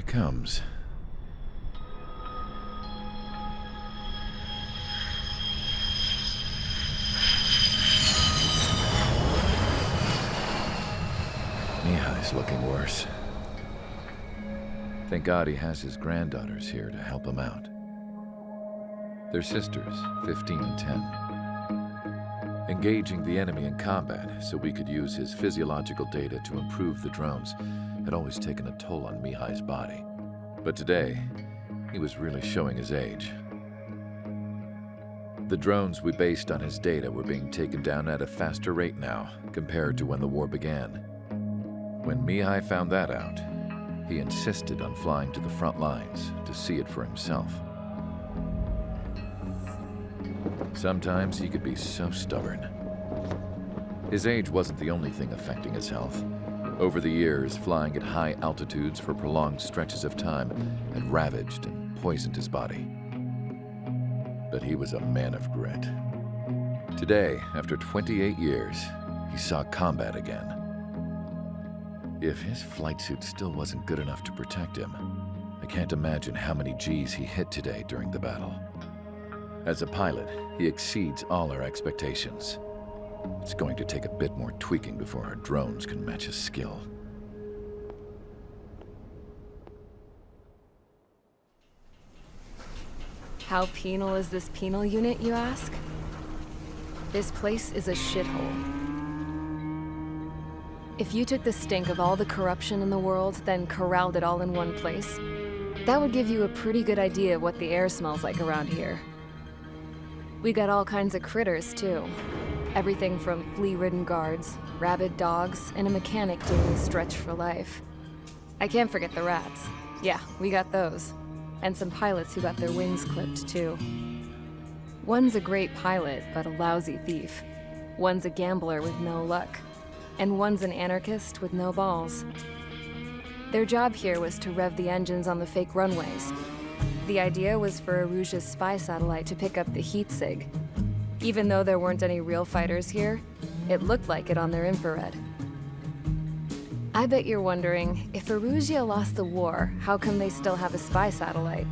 comes. Mihai's looking worse. Thank God he has his granddaughters here to help him out. They're sisters, 15 and 10. Engaging the enemy in combat so we could use his physiological data to improve the drones had always taken a toll on Mihai's body. But today, he was really showing his age. The drones we based on his data were being taken down at a faster rate now compared to when the war began. When Mihai found that out, he insisted on flying to the front lines to see it for himself. Sometimes he could be so stubborn. His age wasn't the only thing affecting his health. Over the years, flying at high altitudes for prolonged stretches of time had ravaged and poisoned his body. But he was a man of grit. Today, after 28 years, he saw combat again. If his flight suit still wasn't good enough to protect him, I can't imagine how many Gs he hit today during the battle. As a pilot, he exceeds all our expectations. It's going to take a bit more tweaking before our drones can match his skill. How penal is this penal unit, you ask? This place is a shithole. If you took the stink of all the corruption in the world, then corralled it all in one place, that would give you a pretty good idea of what the air smells like around here. We got all kinds of critters, too. Everything from flea-ridden guards, rabid dogs, and a mechanic doing the stretch for life. I can't forget the rats. Yeah, we got those. And some pilots who got their wings clipped, too. One's a great pilot, but a lousy thief. One's a gambler with no luck. And one's an anarchist with no balls. Their job here was to rev the engines on the fake runways. The idea was for Erusia's spy satellite to pick up the heat sig. Even though there weren't any real fighters here, it looked like it on their infrared. I bet you're wondering, if Erusia lost the war, how come they still have a spy satellite?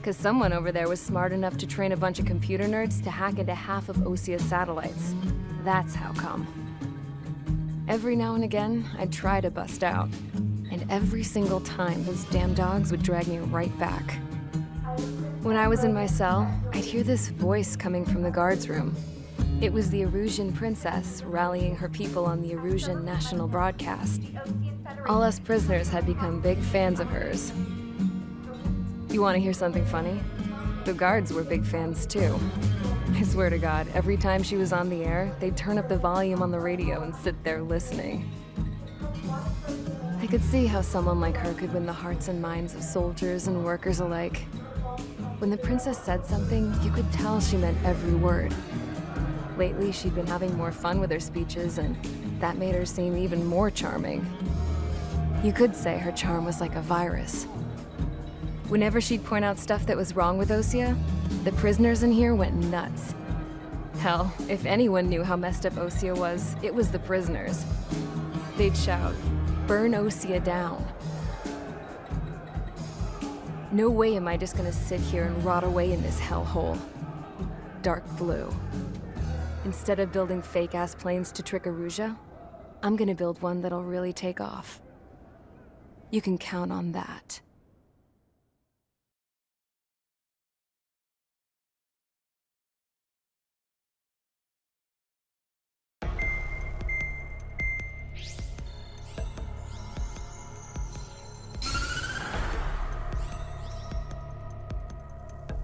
'Cause someone over there was smart enough to train a bunch of computer nerds to hack into half of Osia's satellites. That's how come. Every now and again, I'd try to bust out. And every single time, those damn dogs would drag me right back. When I was in my cell, I'd hear this voice coming from the guards room. It was the Erusian princess rallying her people on the Erusian national broadcast. All us prisoners had become big fans of hers. You want to hear something funny? The guards were big fans too. I swear to God, every time she was on the air, they'd turn up the volume on the radio and sit there listening. I could see how someone like her could win the hearts and minds of soldiers and workers alike. When the princess said something, you could tell she meant every word. Lately, she'd been having more fun with her speeches, and that made her seem even more charming. You could say her charm was like a virus. Whenever she'd point out stuff that was wrong with Osia, the prisoners in here went nuts. Hell, if anyone knew how messed up Osia was, it was the prisoners. They'd shout, "Burn Osia down." No way am I just gonna sit here and rot away in this hellhole. Dark blue. Instead of building fake-ass planes to trick Erusia, I'm gonna build one that'll really take off. You can count on that.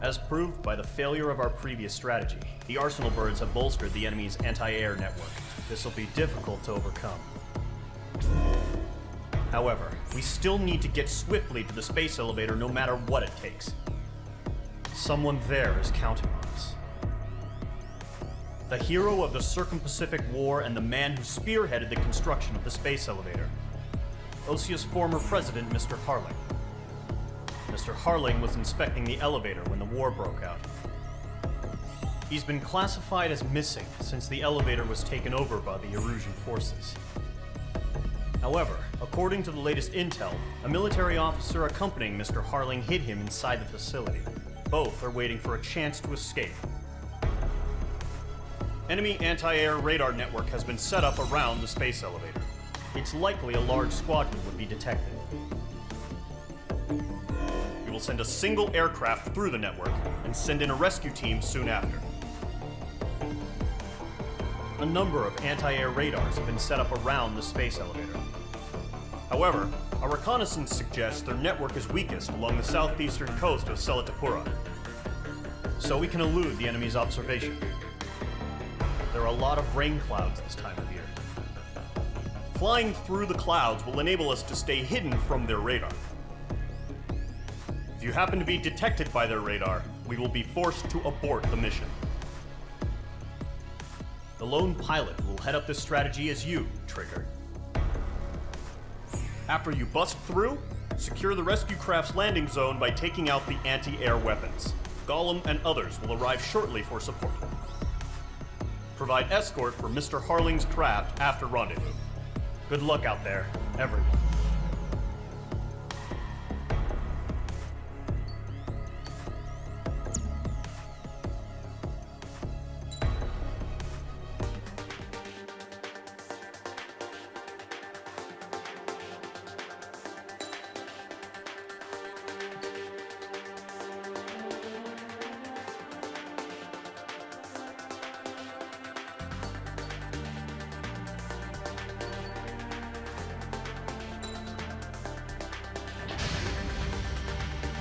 As proved by the failure of our previous strategy, the Arsenal birds have bolstered the enemy's anti-air network. This will be difficult to overcome. However, we still need to get swiftly to the space elevator no matter what it takes. Someone there is counting on us. The hero of the Circum-Pacific War and the man who spearheaded the construction of the space elevator. Osia's former president, Mr. Harling. Mr. Harling was inspecting the elevator when the war broke out. He's been classified as missing since the elevator was taken over by the Erusian forces. However, according to the latest intel, a military officer accompanying Mr. Harling hid him inside the facility. Both are waiting for a chance to escape. Enemy anti-air radar network has been set up around the space elevator. It's likely a large squadron would be detected. We will send a single aircraft through the network and send in a rescue team soon after. A number of anti-air radars have been set up around the space elevator. However, our reconnaissance suggests their network is weakest along the southeastern coast of Selatapura, so we can elude the enemy's observation. There are a lot of rain clouds this time of year. Flying through the clouds will enable us to stay hidden from their radar. If you happen to be detected by their radar, we will be forced to abort the mission. The lone pilot will head up this strategy as you, Trigger. After you bust through, secure the rescue craft's landing zone by taking out the anti-air weapons. Gollum and others will arrive shortly for support. Provide escort for Mr. Harling's craft after rendezvous. Good luck out there, everyone.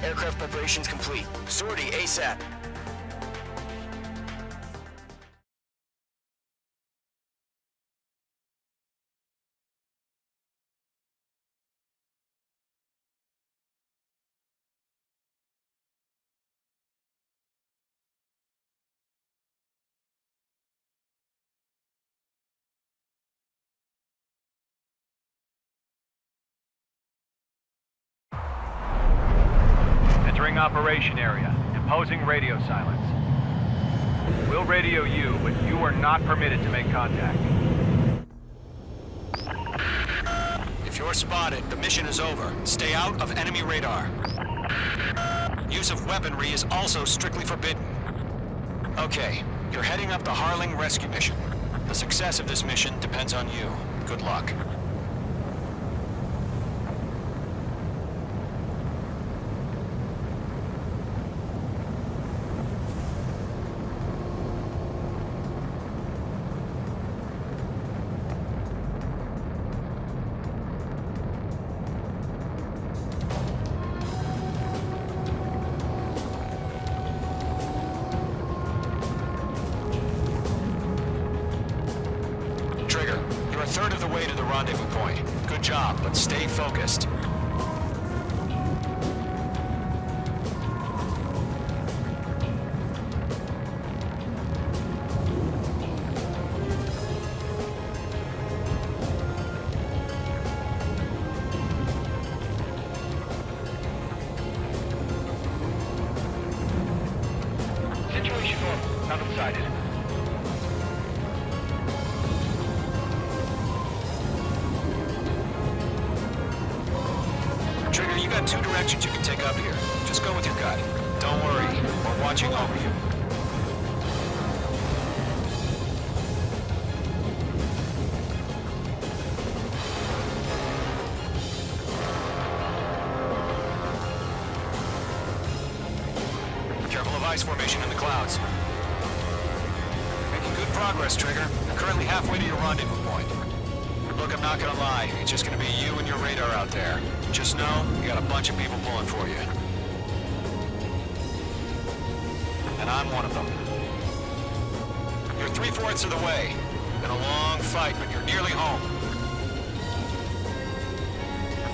Aircraft preparations complete. Sortie ASAP. Entering operation area. Imposing radio silence. We'll radio you, but you are not permitted to make contact. If you're spotted, the mission is over. Stay out of enemy radar. Use of weaponry is also strictly forbidden. Okay, you're heading up the Harling rescue mission. The success of this mission depends on you. Good luck. Trigger, you're a third of the way to the rendezvous point. Good job, but stay focused. Situation normal. Nothing sighted. Trigger, you got two directions you can take up here. Just go with your gut. Don't worry, we're watching over you. Careful of ice formation in the clouds. Making good progress, Trigger. You're currently halfway to your rendezvous point. Look, I'm not gonna lie. It's just gonna be you and your radar out there. Just know, you got a bunch of people pulling for you. And I'm one of them. You're 3/4 of the way. Been a long fight, but you're nearly home.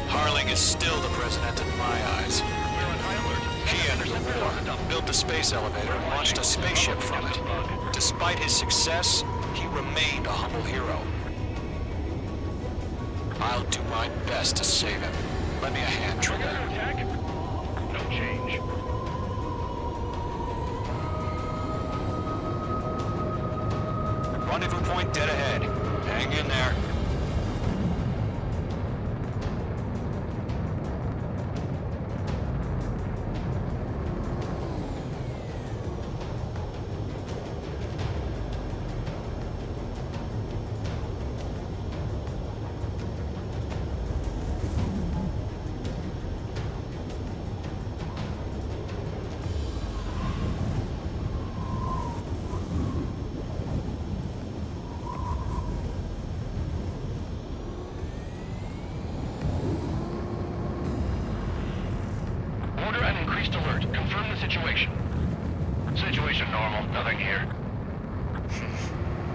Harling is still the president in my eyes. He entered the war, built the space elevator, and launched a spaceship from it. Despite his success, he remained a humble hero. I'll do my best to save him. Lend me a hand, Trigger. No change. Rendezvous point dead ahead. Hang in there.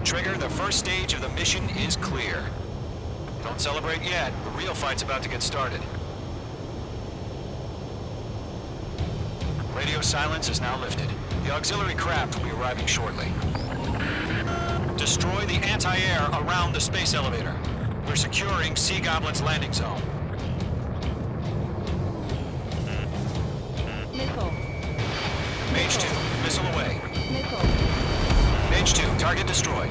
Trigger, the first stage of the mission is clear. Don't celebrate yet. The real fight's about to get started. Radio silence is now lifted. The auxiliary craft will be arriving shortly. Destroy the anti-air around the space elevator. We're securing Sea Goblin's landing zone. Missile. Mage 2, missile away. Missile. Mage 2, target destroyed.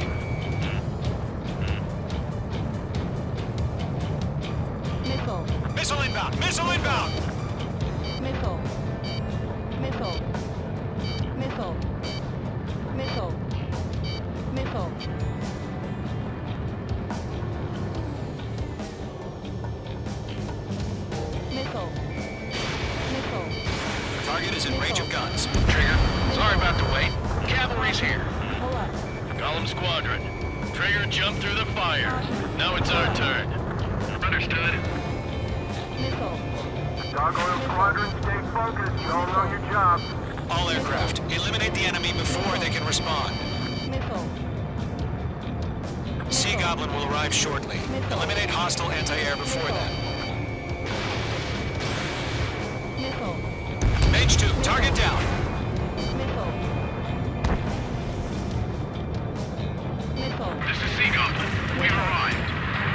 Missile. Missile inbound! Missile inbound! Missile. Missile. Missile. Missile. Missile. Missile. Missile. Target is in range of guns. Trigger, sorry about the wait. Cavalry's here. Pull up. Column Squadron. Trigger jumped through the fire. Now it's our turn. Understood. Missile. Gargoyle Squadron, stay focused. You all know your job. All aircraft, eliminate the enemy before they can respond. Missile. Sea Goblin will arrive shortly. Eliminate hostile anti-air before then. Missile. Mage 2, target down. Missile. Missile. This is Sea Goblin. We've arrived.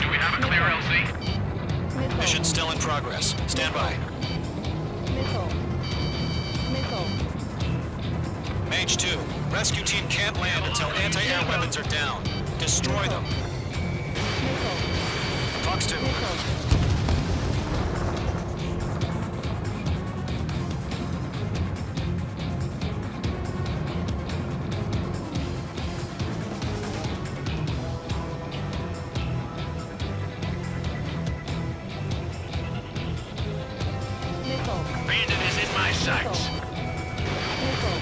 Do we have a clear LZ? Missile. Mission still in progress. Stand by. Missile. Missile. Mage 2, rescue team can't land until anti-air weapons are down. Destroy them. Missile. Fox 2, Missile. Missile. Bandit is in my sights. Missile.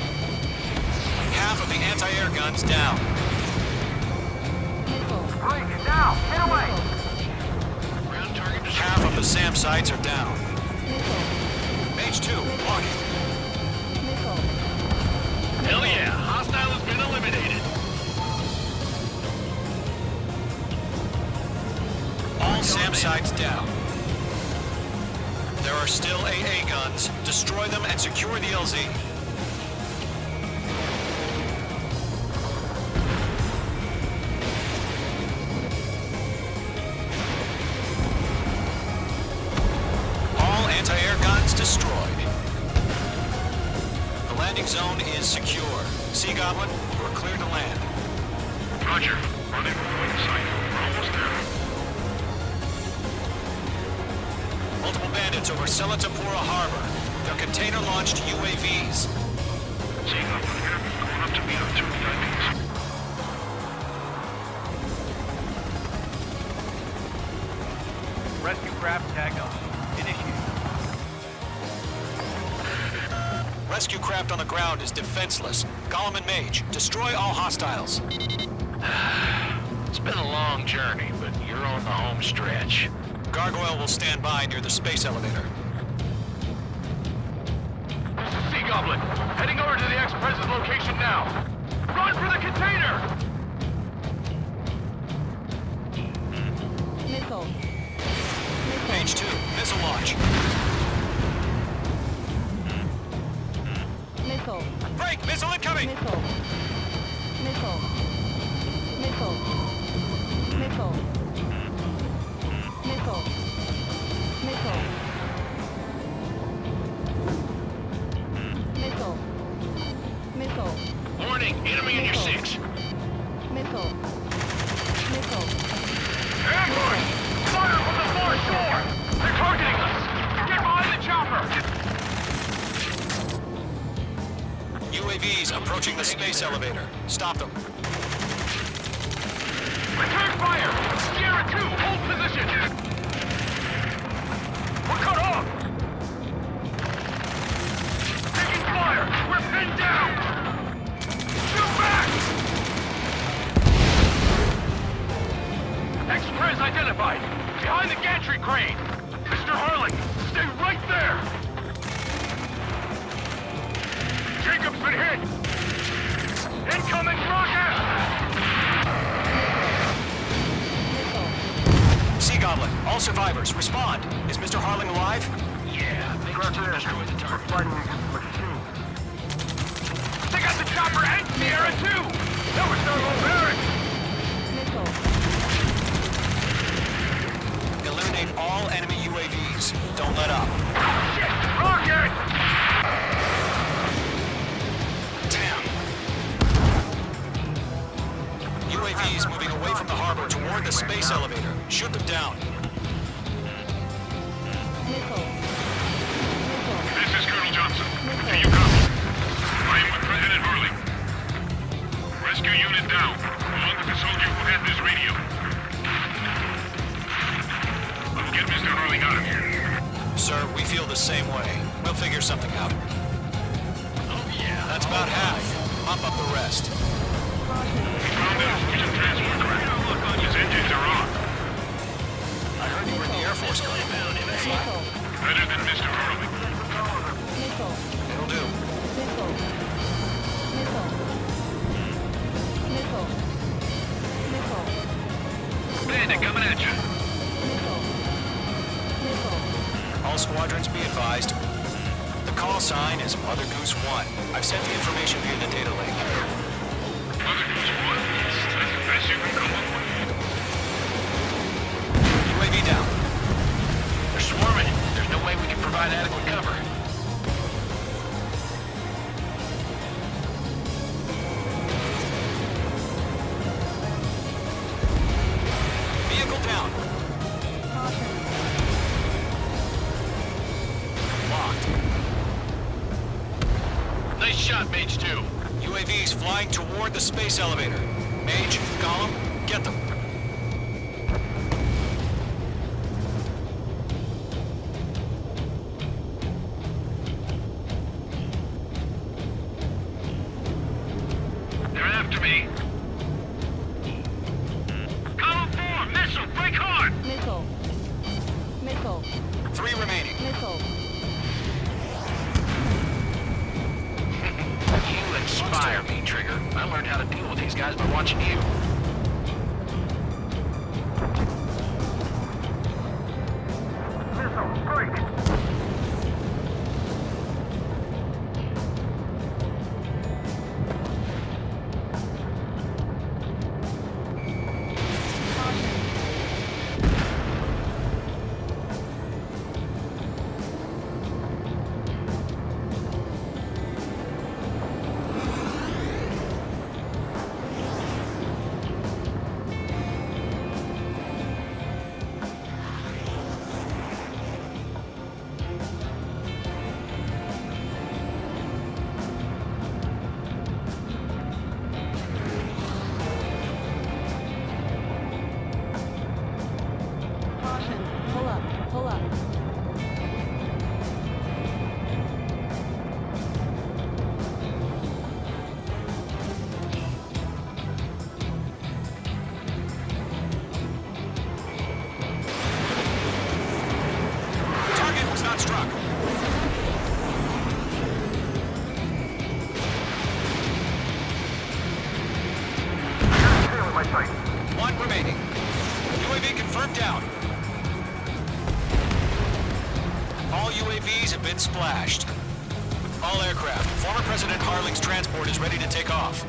half of the anti-air guns down. Missile. Break it now. Get away. Ground target Half of the SAM sites are down. Missile. Mage 2, walking. Missile. Hell yeah, hostile has been eliminated. All SAM sites down. There are still AA guns. Destroy them and secure the LZ. All anti-air guns destroyed. The landing zone is secure. Sea Goblin, you are clear to land. Roger. Running from the wing site. We're almost there. Multiple bandits over Selatapura Harbor. Their container-launched UAVs. Sea Goblin here. Going up to meet up 2 VIPs. Rescue craft tagged on. Initiate. Rescue craft on the ground is defenseless. Gollum and Mage, destroy all hostiles. It's been a long journey, but you're on the home stretch. Gargoyle will stand by near the space elevator. This is Sea Goblin. Heading over to the Express's location now. Run for the container! Missile. Missile. Mage 2, missile launch. Missile. Break, missile incoming! Missile. Missile. Missile. Missile. Missile. Missile. Missile. Missile. Warning, enemy in your 6. Missile. Missile. Ambush! Fire from the far shore! They're targeting us! Get behind the chopper! UAVs approaching the space elevator. Stop them. Return fire! Sierra 2, hold position! We're cut off! Taking fire! We're pinned down! Shoot back! Express identified! Behind the gantry crane! Mr. Harling, stay right there! Jacob's been hit! Incoming rocket! Republic. All survivors, respond. Is Mr. Harling alive? Yeah, they Roger that. destroyed the We're target. fighting against machines. They got the chopper and Sierra too! That was their own barracks! Eliminate all enemy UAVs. Don't let up. Shit! Rocket! Damn. UAVs moving away from the harbor toward the space elevator. Shoot them down. This is Colonel Johnson. Do you copy? I am with President Harling. Rescue unit down, along with the soldier who had this radio. I'll get Mr. Harling out of here. Sir, we feel the same way. We'll figure something out. Oh yeah. That's about half. Mop up the rest. We found an engine transport craft. His engines are on. I heard you were in the Air Force Club. Better than Mr. Harling. It'll do. Bandit coming at you. All squadrons be advised. The call sign is Mother Goose 1. I've sent the information via the data link. Mother Goose 1. That's the best you can come up with. UAV down. They're swarming. There's no way we can provide adequate cover. Vehicle down. Locked. Nice shot, Mage 2. UAVs flying toward the space elevator. Mage, Gollum, get them. They're after me. Column 4, missile, break hard! Missile. Missile. 3 remaining. Missile. You inspire me, Trigger. I learned how to deal with these guys by watching you. Missile, break! Caution. Pull up. Pull up. Target was not struck. Tail in my sight. 1 remaining. UAV confirmed down. All UAVs have been splashed. All aircraft. Former President Harling's transport is ready to take off.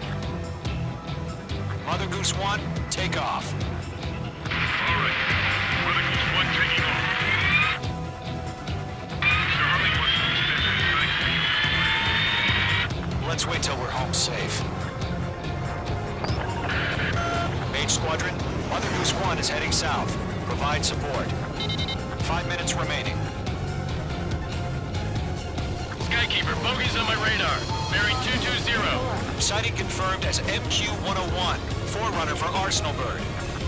Mother Goose 1, take off. All right. Mother Goose 1 taking off. Mr. Harling wants to visit tonight. Let's wait till we're home safe. Mage Squadron, Mother Goose 1 is heading south. Provide support. 5 minutes remaining. Skykeeper, bogeys on my radar. Bearing 220. Sighting confirmed as MQ-101, forerunner for Arsenal Bird.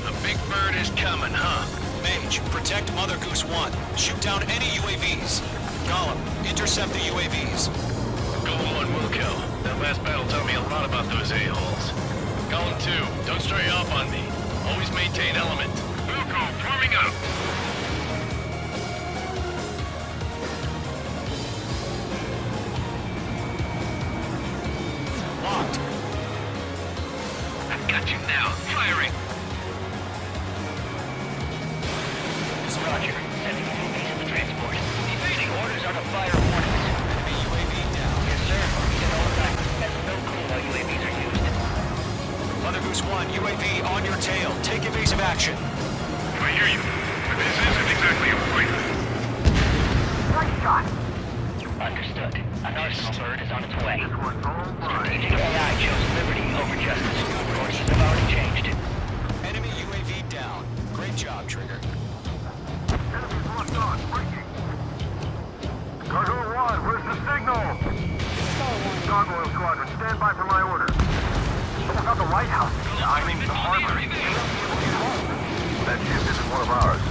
The big bird is coming, huh? Mage, protect Mother Goose 1. Shoot down any UAVs. Gollum, intercept the UAVs. Golem 1 will kill. That last battle taught me a lot about those a-holes. Golem 2, don't stray off on me. Always maintain element. Wilco, forming up. Locked. I've got you now. Firing. Roger. Sending UAVs to the transport. Evading orders are to fire warnings. Enemy UAV down. Yes, sir. Get all back. That's no clue how UAVs are used. Mother Goose 1, UAV on your tail. Take evasive action. I hear you. But this isn't exactly a fight. Understood. An arsenal bird is on its way. Strategic AI chose liberty over justice. Courses have already changed. Enemy UAV down. Great job, Trigger. Cargo 1, where's the signal? Gargoyle Squadron, stand by for my order. What about the lighthouse? I mean the harbor. That ship isn't one of ours.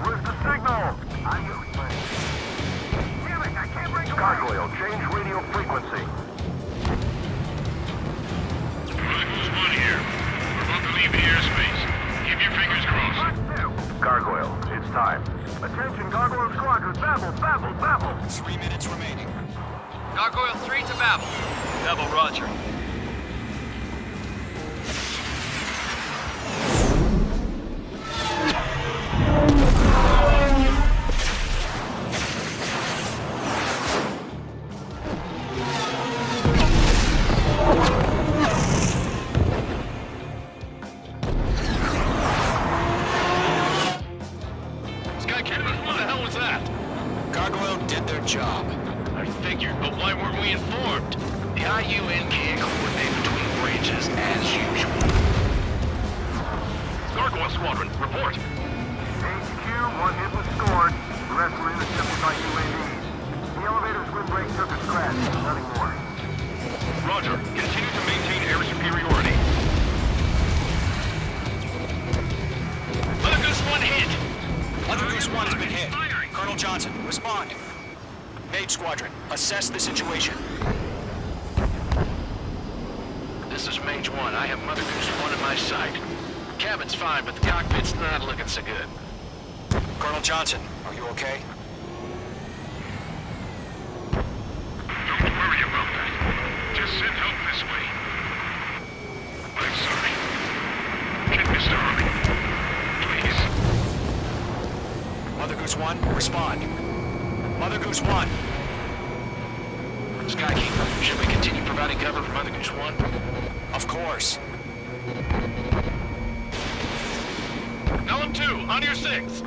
Where's the signal? Damn it, I can't break away. Gargoyle, change radio frequency. Goose 1 here. We're about to leave the airspace. Keep your fingers crossed. Gargoyle, it's time. Attention, Gargoyle Squadron, babble. 3 minutes remaining. Gargoyle 3 to Babel. Babel, roger. Skycatcher, what the hell was that? Gargoyle did their job. I figured, but why weren't we informed? The IUN can't coordinate between branches as usual. Gargoyle Squadron, report. HQ, 1 hit was scored. The rest were intercepted by UAVs. The elevator's wind break took a scratch. Nothing more. Roger. Continue to maintain air superiority. Mother Goose 1 hit! Mother Goose 1 has been hit. Colonel Johnson, respond. Mage Squadron, assess the situation. This is Mage 1. I have Mother Goose 1 in my sight. Cabin's fine, but the cockpit's not looking so good. Colonel Johnson, are you okay? Don't worry about that. Just send help this way. I'm sorry. Get Mr. Harley. Please. Mother Goose 1, respond. Mother Goose 1. Skykeeper, should we continue providing cover for Mother Goose 1? Of course. Pelham 2, on your 6.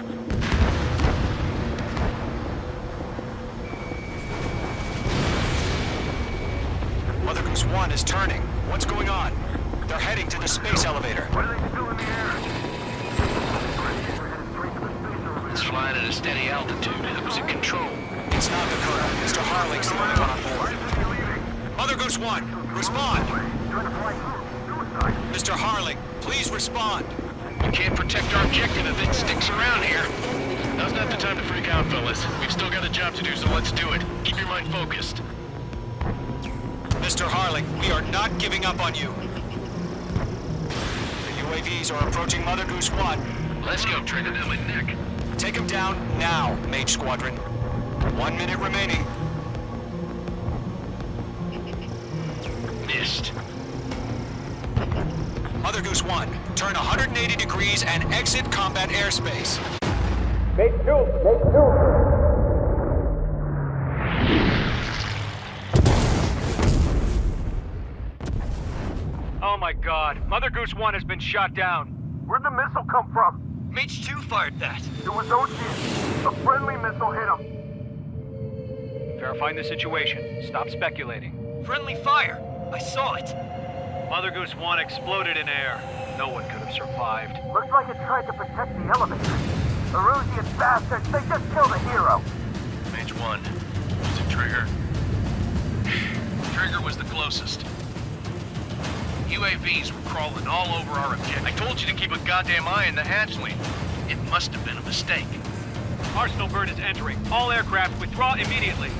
Mother Goose 1 is turning. What's going on? They're heading to the space elevator. Why are they still in the air? It's flying at a steady altitude. Who's in control? It's not the Colonel. Mr. Harling's the only one on board. Mother Goose 1, respond. Mr. Harling, please respond. We can't protect our objective if it sticks around here. Now's not the time to freak out, fellas. We've still got a job to do, so let's do it. Keep your mind focused. Mr. Harling, we are not giving up on you. The UAVs are approaching Mother Goose 1. Let's go, Trigger. Down my neck. Take them down now, Mage Squadron. 1 minute remaining. Missed. Mother Goose 1, turn 180 degrees and exit combat airspace. Oh my god, Mother Goose 1 has been shot down. Where'd the missile come from? Mage 2 fired that. It was Ocean. A friendly missile hit him. Verifying the situation. Stop speculating. Friendly fire! I saw it! Mother Goose 1 exploded in air. No one could have survived. Looks like it tried to protect the elevator. The Erusian bastards, they just killed a hero. Mage 1. Was it Trigger? Trigger was the closest. UAVs were crawling all over our objective. I told you to keep a goddamn eye on the hatchling. It must have been a mistake. Arsenal bird is entering. All aircraft withdraw immediately.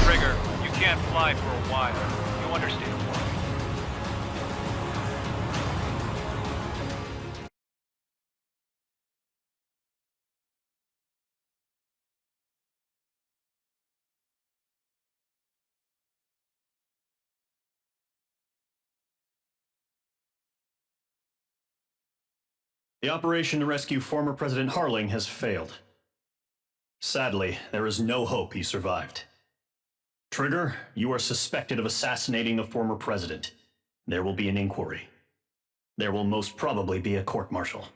Trigger, you can't fly for a while. You understand? The operation to rescue former President Harling has failed. Sadly, there is no hope he survived. Trigger, you are suspected of assassinating the former president. There will be an inquiry. There will most probably be a court-martial.